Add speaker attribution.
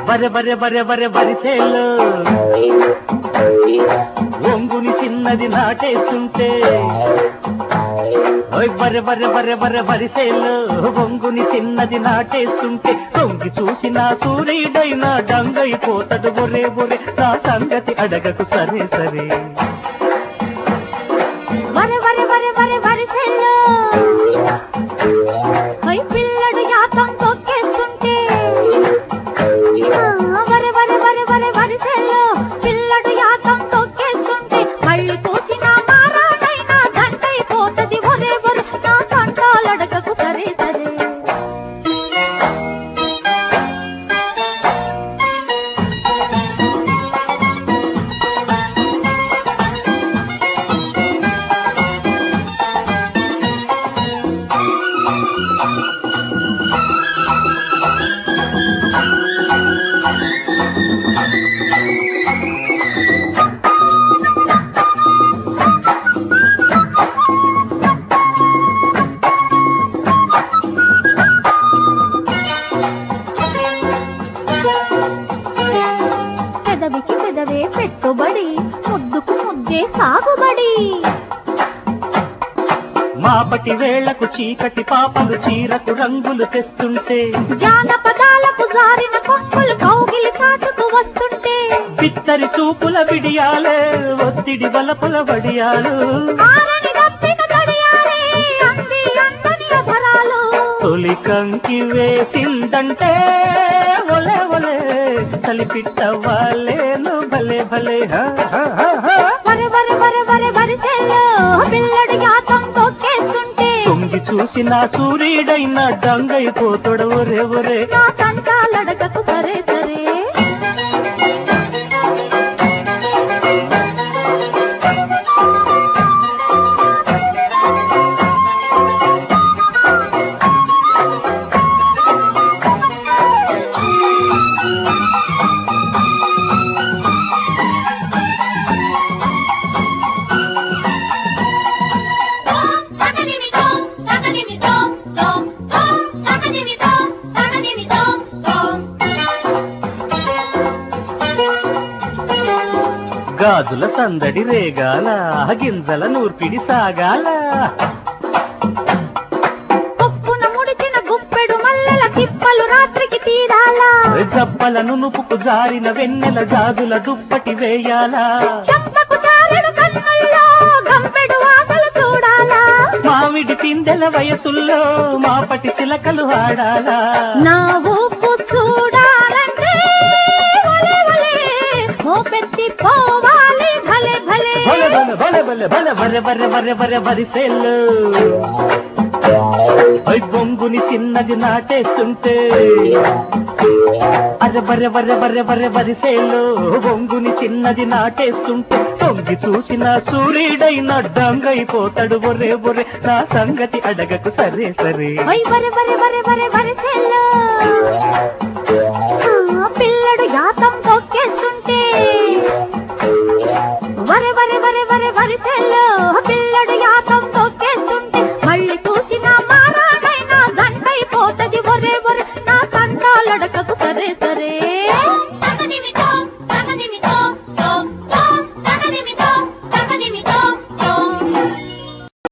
Speaker 1: బరె బరె బరె బరె బరిసేలో ఒంగుని చిన్నది నాటేస్తుంటే బరె బరె బరె బరె బరిసేలో ఒంగుని చిన్నది నాటేస్తుంటే తొంగి చూసిన సూర్యుడైనా డంగైపోతడు బొరే బొరే నా సంగతి అడగకు సరే సరే
Speaker 2: వరె వరె వరె వరె వరిసెల్లో పిల్లడు యాతం తొక్కేస్తుంటే వరె వరె వరె వరె వరిసెల్లో పిల్లడు యాతం తొక్కేస్తుంటే మళ్ళీ చూసిన మారాడైనా దండైపోతది ఒరే ఒరే నా కంటాలడకకు సరే సరే పెదవికి పెదవే పెట్టుబడి ముద్దుకు ముద్దే సాగుబడి
Speaker 1: మాపటి వేళకు చీకటి పాపలు చీరకు రంగులు తెస్తుంటే
Speaker 2: జానపదాలకు జారిన కొమ్మలు కౌగిలి కాటుకు వస్తుంటే
Speaker 1: పిత్తరి చూపుల విడియాలే ఒత్తిడి బలపుల వడియాలు
Speaker 2: ఆరని దప్పిన గడియాలే అంది అందని అధరాలు
Speaker 1: తొలి కంకి వేసిందంటే ఒలే ఒలే చలిపిట్ట వాళ్ళేను భలే భలే
Speaker 2: వరె వరె వరె వరె వరిసెల్లో పిల్లడి యాతం తొక్కేస్తుంటే
Speaker 1: తొంగి చూసిన సూర్యుడైనా డంగైపోతాడు ఒరే ఒరే
Speaker 2: నా కంటాలడకకు సరే సరే
Speaker 1: గాజుల సందడి రేగాల గింజల నూర్పిడి సాగాల
Speaker 2: కొప్పున ముడిచిన గుప్పెడు మల్లెల తిప్పలు రాత్రికి తీరాలా
Speaker 1: జప్పలను నుపుకు జారిన వెన్నెల గాజుల దుప్పటి వేయాలా
Speaker 2: చెంపకు జారెడు కన్నుల్లో గంపెడు ఆశలు చూడాలా
Speaker 1: మామిడి పిందెల వయసుల్లో మాపటి చిలకలు ఆడాలా
Speaker 2: నా ఊపు చూడాలంటే ఒలే ఒలే మోపెత్తి పోవాలి భలే భలే
Speaker 1: భలే భలే భలే భలే భలే బరె బరె బరె బరె బరిసేలు బొంగుని చిన్నది నాటేస్తుంటే అరె బరె బరె బరె బరె బరిసేలు బొంగుని చిన్నది నాటేస్తుంటే తొంగి చూసిన సూర్యుడైనా డంగైపోతాడు ఒరే ఒరే నా సంగతి అడగకు సరే సరే
Speaker 2: వరె వరె వరె వరె వరిసెల్లో పిల్లడు యాతం తొక్కేస్తుంటే వరె వరె వరె వరె వరిసెల్లో